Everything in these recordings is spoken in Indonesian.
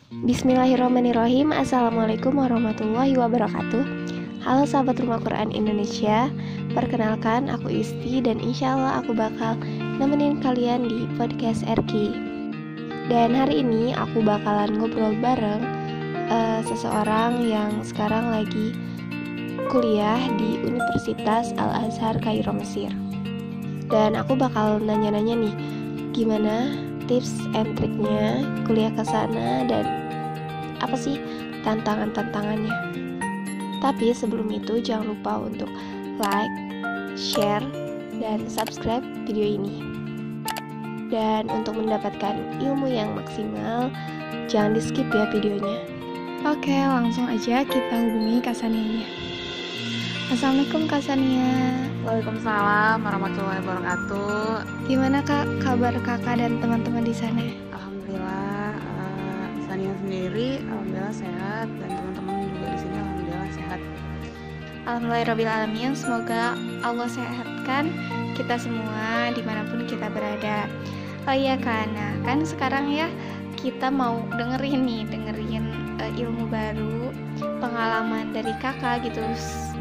Bismillahirrahmanirrahim. Assalamualaikum warahmatullahi wabarakatuh. Halo sahabat Rumah Quran Indonesia. Perkenalkan, aku Isti dan insya Allah aku bakal nemenin kalian di podcast RQ. Dan hari ini aku bakalan ngobrol bareng seseorang yang sekarang lagi kuliah di Universitas Al-Azhar Kairo, Mesir. Dan aku bakal nanya-nanya nih, gimana tips and triknya kuliah ke sana dan apa sih tantangan-tantangannya. Tapi sebelum itu jangan lupa untuk like, share, dan subscribe video ini. Dan untuk mendapatkan ilmu yang maksimal, jangan di skip ya videonya. Oke, langsung aja kita hubungi Kak Sanianya. Assalamualaikum Kak Sania. Waalaikumsalam warahmatullahi wabarakatuh. Gimana Kak kabar Kakak dan teman-teman di sana? Alhamdulillah, Sania sendiri alhamdulillah sehat dan teman-teman juga di sini alhamdulillah sehat. Alhamdulillahirrahmanirrahim. Semoga Allah sehatkan kita semua dimanapun kita berada. Oh iya Kak, nah kan sekarang ya kita mau dengerin ilmu baru, pengalaman dari Kakak gitu,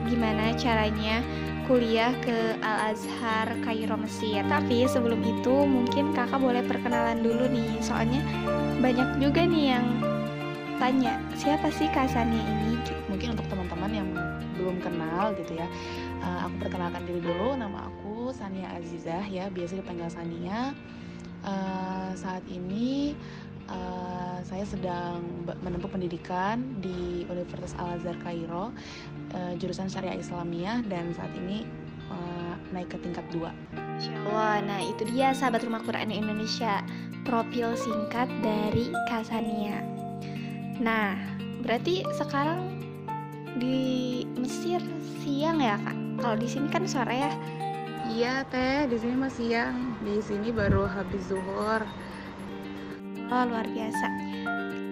gimana caranya kuliah ke Al-Azhar Kairo, Mesir. Tapi sebelum itu mungkin Kakak boleh perkenalan dulu nih, soalnya banyak juga nih yang tanya siapa sih Kak Sania ini. Mungkin untuk teman-teman yang belum kenal gitu ya, aku perkenalkan diri dulu. Nama aku Sania Azizah ya, biasa dipanggil Sania. Saat ini saya sedang menempuh pendidikan di Universitas Al-Azhar Kairo, jurusan Syariah Islamiyah, dan saat ini naik ke tingkat 2. Insya Allah. Nah itu dia sahabat Rumah Quran Indonesia, profil singkat dari Kak Sania. Nah berarti sekarang di Mesir siang ya Kak? Kalau di sini kan sore ya? Iya teh, di sini masih siang, di sini baru habis zuhur. Oh luar biasa.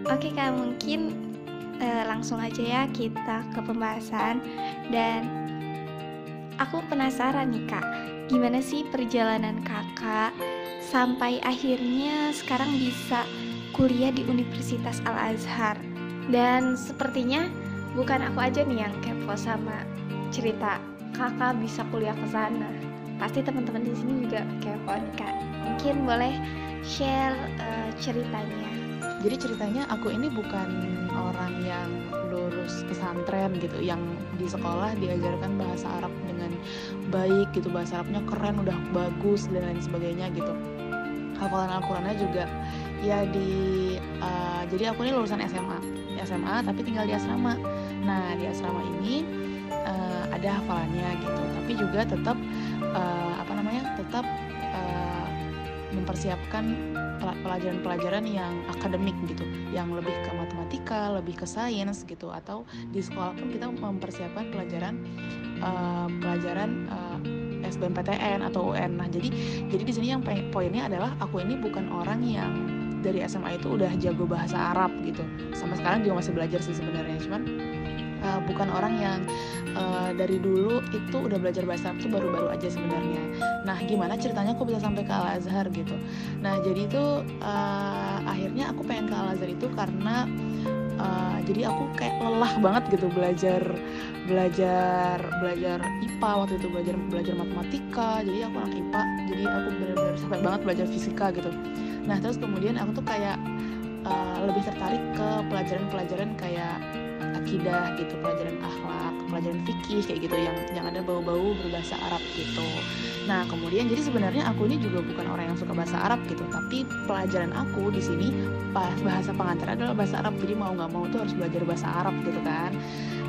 Oke Kak, mungkin langsung aja ya kita ke pembahasan. Dan aku penasaran nih Kak, gimana sih perjalanan Kakak sampai akhirnya sekarang bisa kuliah di Universitas Al-Azhar. Dan sepertinya bukan aku aja nih yang kepo sama cerita Kakak bisa kuliah ke sana. Pasti teman-teman di sini juga kepo nih Kak. Mungkin boleh share ceritanya. Jadi ceritanya aku ini bukan orang yang lulus pesantren gitu, yang di sekolah diajarkan bahasa Arab dengan baik gitu, bahasa Arabnya keren, udah bagus dan lain sebagainya gitu. Hafalan Al-Qurannya juga ya jadi aku ini lulusan SMA tapi tinggal di asrama. Nah di asrama ini ada hafalannya gitu, tapi juga tetap tetap mempersiapkan pelajaran-pelajaran yang akademik gitu, yang lebih ke matematika, lebih ke sains gitu, atau di sekolah pun kita mempersiapkan pelajaran SBMPTN atau UN. Nah, jadi di sini yang poinnya adalah aku ini bukan orang yang dari SMA itu udah jago bahasa Arab gitu. Sampai sekarang juga masih belajar sih sebenarnya, cuman bukan orang yang dari dulu itu udah belajar bahasa Arab itu baru-baru aja sebenarnya. Nah gimana ceritanya aku bisa sampai ke Al-Azhar gitu. Nah jadi itu akhirnya aku pengen ke Al-Azhar itu karena jadi aku kayak lelah banget gitu belajar IPA waktu itu, belajar matematika. Jadi aku anak IPA, jadi aku benar-benar sampai banget belajar fisika gitu. Nah terus kemudian aku tuh kayak lebih tertarik ke pelajaran-pelajaran kayak akidah gitu, pelajaran akhlak, pelajaran fikih kayak gitu, yang ada bau-bau berbahasa Arab gitu. Nah kemudian jadi sebenarnya aku ini juga bukan orang yang suka bahasa Arab gitu, tapi pelajaran aku di sini bahasa pengantar adalah bahasa Arab, jadi mau nggak mau tuh harus belajar bahasa Arab gitu kan.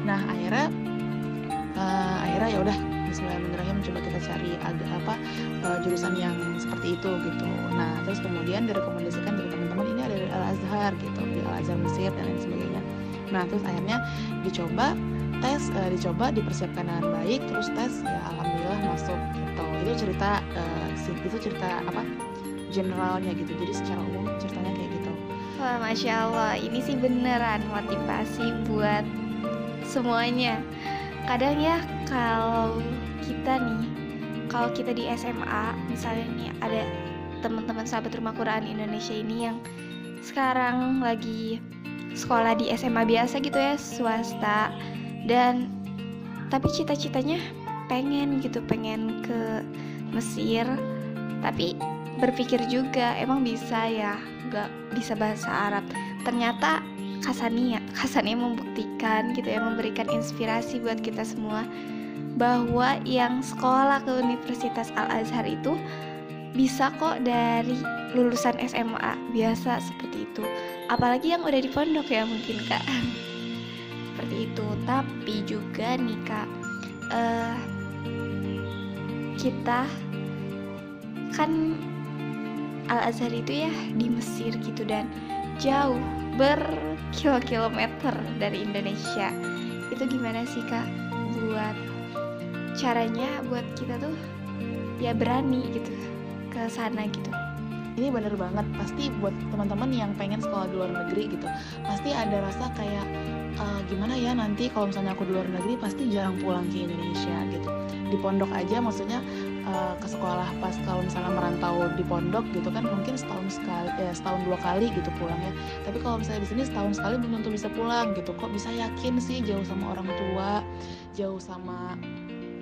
Nah akhirnya ya udah, Bismillahirrahmanirrahim, coba kita cari jurusan yang seperti itu gitu. Nah terus kemudian direkomendasikan dari teman-teman, ini ada dari Al-Azhar gitu, di Al-Azhar Mesir dan lain sebagainya. Nah terus akhirnya dicoba dipersiapkan dengan baik, terus tes ya alhamdulillah masuk gitu. Itu cerita generalnya gitu, jadi secara umum ceritanya kayak gitu. Wah Masya Allah, ini sih beneran motivasi buat semuanya. Kadang ya kalau kita di SMA misalnya nih, ada teman-teman sahabat Rumah Quran Indonesia ini yang sekarang lagi sekolah di SMA biasa gitu ya, swasta. Dan tapi cita-citanya pengen ke Mesir. Tapi berpikir juga emang bisa ya gak bisa bahasa Arab. Ternyata Kasania membuktikan gitu ya, memberikan inspirasi buat kita semua bahwa yang sekolah ke Universitas Al-Azhar itu bisa kok dari lulusan SMA biasa seperti itu. Apalagi yang udah di pondok ya mungkin Kak. Seperti itu. Tapi juga nih Kak, kita kan Al-Azhar itu ya di Mesir gitu, dan jauh berkilo-kilometer dari Indonesia. Itu gimana sih Kak buat caranya buat kita tuh ya berani gitu ke sana gitu? Ini bener banget, pasti buat teman-teman yang pengen sekolah di luar negeri gitu, pasti ada rasa kayak gimana ya nanti kalau misalnya aku di luar negeri pasti jarang pulang ke Indonesia gitu. Di pondok aja maksudnya ke sekolah pas kalau misalnya merantau di pondok gitu kan mungkin setahun 2 kali gitu pulangnya. Tapi kalau misalnya di sini setahun sekali belum tentu bisa pulang gitu. Kok bisa yakin sih jauh sama orang tua, jauh sama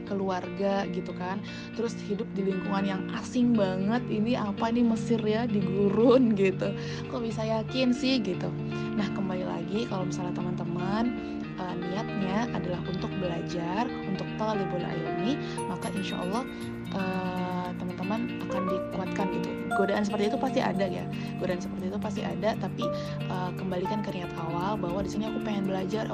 keluarga gitu kan, terus hidup di lingkungan yang asing banget, ini apa nih Mesir ya, di gurun gitu, kok bisa yakin sih gitu. Nah kembali lagi kalau misalnya teman-teman niatnya adalah untuk belajar, untuk talibul ilmi, maka insya Allah teman-teman akan dikuatkan gitu. Godaan seperti itu pasti ada ya, tapi kembalikan ke niat awal bahwa di sini aku pengen belajar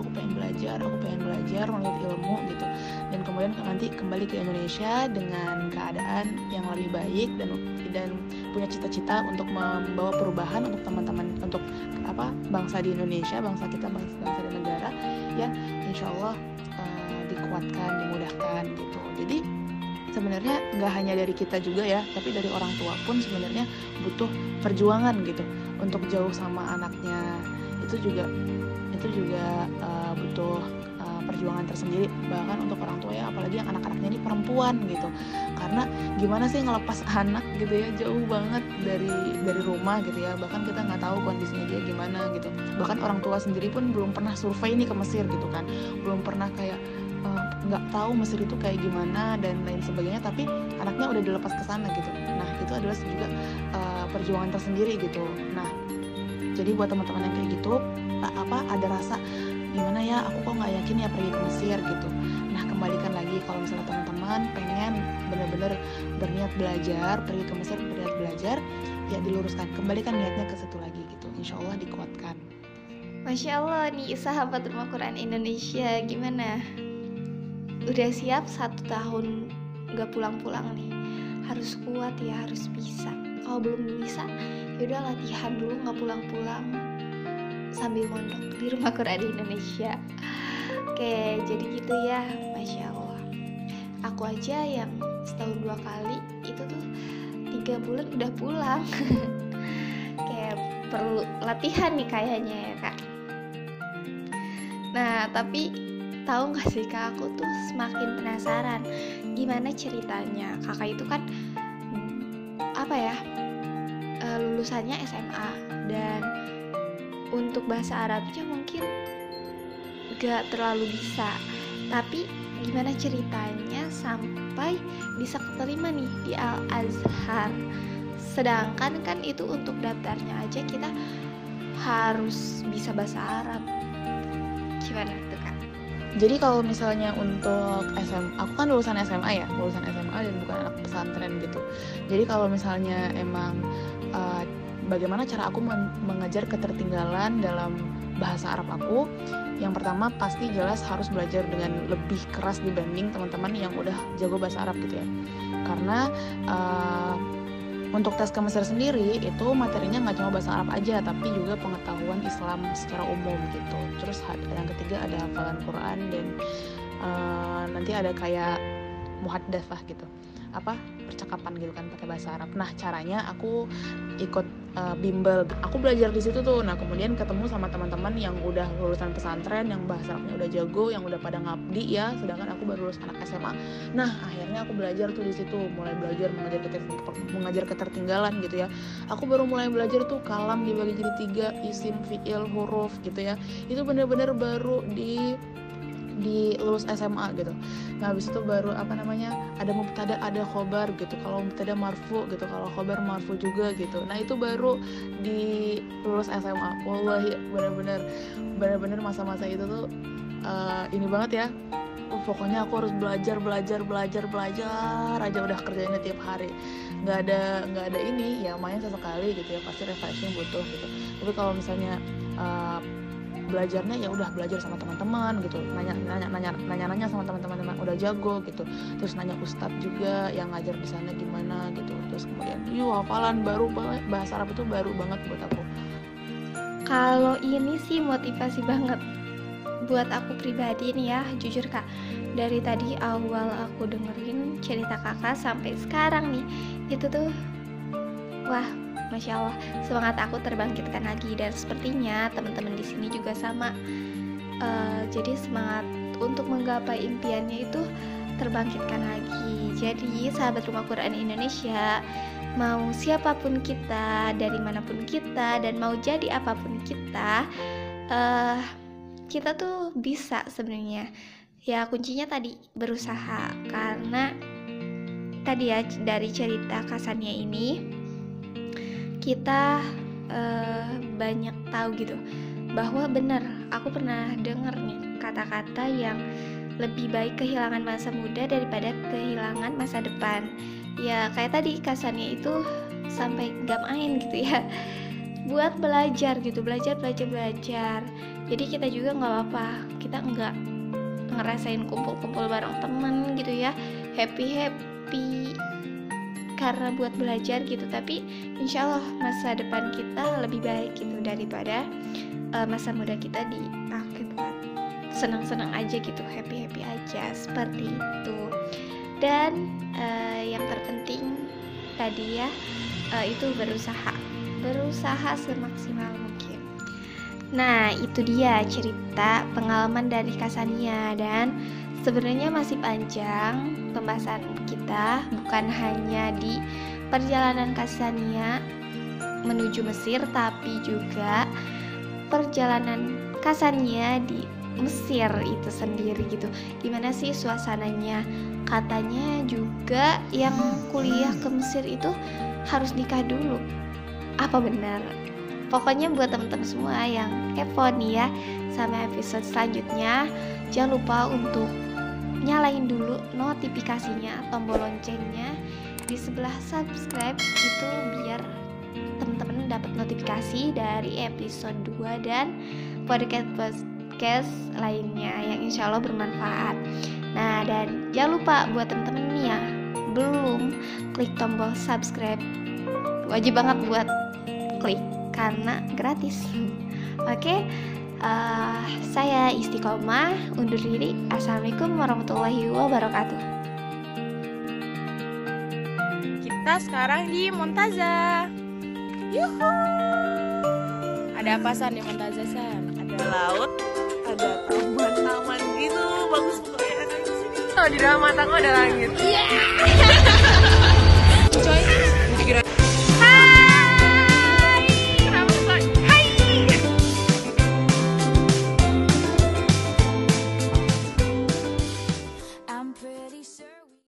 menuntut ilmu gitu, dan kemudian nanti kembali ke Indonesia dengan keadaan yang lebih baik dan punya cita-cita untuk membawa perubahan untuk teman-teman, untuk bangsa di Indonesia, bangsa kita, bangsa dan negara ya, insya Allah dikuatkan, dimudahkan gitu. Jadi sebenarnya nggak hanya dari kita juga ya, tapi dari orang tua pun sebenarnya butuh perjuangan gitu untuk jauh sama anaknya. Itu juga butuh perjuangan tersendiri, bahkan untuk orang tua ya, apalagi yang anak-anaknya ini perempuan gitu. Karena gimana sih ngelepas anak gitu ya, jauh banget dari rumah gitu ya, bahkan kita nggak tahu kondisinya dia gimana gitu. Bahkan orang tua sendiri pun belum pernah survei nih ke Mesir gitu kan, belum pernah kayak nggak tahu Mesir itu kayak gimana dan lain sebagainya, tapi anaknya udah dilepas ke sana gitu. Nah itu adalah juga perjuangan tersendiri gitu. Nah jadi buat teman-teman yang kayak gitu ada rasa gimana ya, aku kok nggak yakin ya pergi ke Mesir gitu. Nah kembalikan lagi, kalau misalnya teman-teman pengen benar-benar berniat belajar, pergi ke Mesir berniat belajar, ya diluruskan, kembalikan niatnya ke situ lagi gitu, insya Allah dikuatkan. Masya Allah nih sahabat Rumah Quran Indonesia, gimana? Udah siap 1 tahun gak pulang-pulang nih? Harus kuat ya, harus bisa. Kalau belum bisa, yaudah latihan dulu gak pulang-pulang sambil mondok di Rumah Quran Indonesia. Oke, jadi gitu ya, Masya Allah. Aku aja yang setahun 2 kali itu tuh 3 bulan udah pulang. Kayak perlu latihan nih kayaknya ya Kak. Nah tapi tahu nggak sih Kak, aku tuh semakin penasaran gimana ceritanya. Kakak itu kan lulusannya SMA, dan untuk bahasa Arabnya mungkin gak terlalu bisa. Tapi gimana ceritanya sampai bisa keterima nih di Al-Azhar, sedangkan kan itu untuk daftarnya aja kita harus bisa bahasa Arab. Gimana tuh Kak? Jadi kalau misalnya untuk aku kan lulusan SMA dan bukan anak pesantren gitu. Jadi kalau misalnya emang bagaimana cara aku mengejar ketertinggalan dalam bahasa Arab aku, yang pertama pasti jelas harus belajar dengan lebih keras dibanding teman-teman yang udah jago bahasa Arab gitu ya. Karena untuk tes ke Mesir sendiri itu materinya nggak cuma bahasa Arab aja, tapi juga pengetahuan Islam secara umum gitu. Terus yang ketiga ada hafalan Quran, dan nanti ada kayak muhaddatsah gitu, percakapan gitu kan pakai bahasa Arab. Nah caranya aku ikut bimbel. Aku belajar di situ tuh. Nah kemudian ketemu sama teman-teman yang udah lulusan pesantren, yang bahasa Arabnya udah jago, yang udah pada ngabdi ya, sedangkan aku baru lulus anak SMA. Nah akhirnya aku belajar tuh di situ, mulai belajar mengajar ketertinggalan gitu ya. Aku baru mulai belajar tuh kalam dibagi jadi 3, isim, fiil, huruf gitu ya. Itu bener-bener baru di lulus SMA gitu. Nah habis itu baru ada mubtada, ada khobar gitu. Kalau mubtada marfu gitu, kalau khobar marfu juga gitu. Nah itu baru di lulus SMA. Wallahi bener-bener masa-masa itu tuh ini banget ya. Pokoknya aku harus belajar aja, udah kerjainnya tiap hari. Nggak ada ini ya, main sesekali gitu ya, pasti refreshing butuh gitu. Tapi kalau misalnya belajarnya ya udah belajar sama teman-teman gitu, nanya sama teman-teman yang udah jago gitu, terus nanya ustadz juga yang ngajar di sana gimana gitu, terus kemudian hafalan baru banget, bahasa Arab itu baru banget buat aku. Kalau ini sih motivasi banget buat aku pribadi nih ya, jujur Kak, dari tadi awal aku dengerin cerita Kakak sampai sekarang nih, itu tuh wah, Masya Allah, semangat aku terbangkitkan lagi. Dan sepertinya teman-teman di sini juga sama. Jadi semangat untuk menggapai impiannya itu terbangkitkan lagi. Jadi sahabat Rumah Quran Indonesia, mau siapapun kita, dari manapun kita, dan mau jadi apapun kita, kita tuh bisa sebenarnya. Ya kuncinya tadi berusaha, karena tadi ya dari cerita Kasannya ini kita banyak tahu gitu bahwa benar, aku pernah dengar nih kata-kata yang lebih baik kehilangan masa muda daripada kehilangan masa depan. Ya kayak tadi Kasannya itu sampai gak main gitu ya, buat belajar gitu, belajar. Jadi kita juga nggak apa-apa, kita nggak ngerasain kumpul-kumpul bareng temen gitu ya, happy karena buat belajar gitu, tapi insya Allah masa depan kita lebih baik gitu daripada masa muda kita dipakai buat senang-senang aja gitu, happy aja, seperti itu. Dan yang terpenting tadi ya, itu berusaha semaksimal mungkin. Nah itu dia cerita pengalaman dari Kasania, dan sebenarnya masih panjang pembahasan kita, bukan hanya di perjalanan Kasania menuju Mesir, tapi juga perjalanan Kasania di Mesir itu sendiri gitu. Gimana sih suasananya? Katanya juga yang kuliah ke Mesir itu harus nikah dulu. Apa benar? Pokoknya buat teman-teman semua yang kepo nih ya sama episode selanjutnya, jangan lupa untuk nyalain dulu notifikasinya, tombol loncengnya di sebelah subscribe itu, biar teman-teman dapat notifikasi dari episode 2 dan podcast lainnya yang insya Allah bermanfaat. Nah dan jangan lupa buat teman-teman nih ya belum klik tombol subscribe, wajib banget buat klik karena gratis. Oke. Saya Istiqomah undur diri. Assalamualaikum warahmatullahi wabarakatuh. Kita sekarang di Montaza. Yuhu. Ada apa San di Montaza San? Ada laut, ada taman gitu, bagus pokoknya ada di sini. Oh di dalam mataku ada langit. Yeah.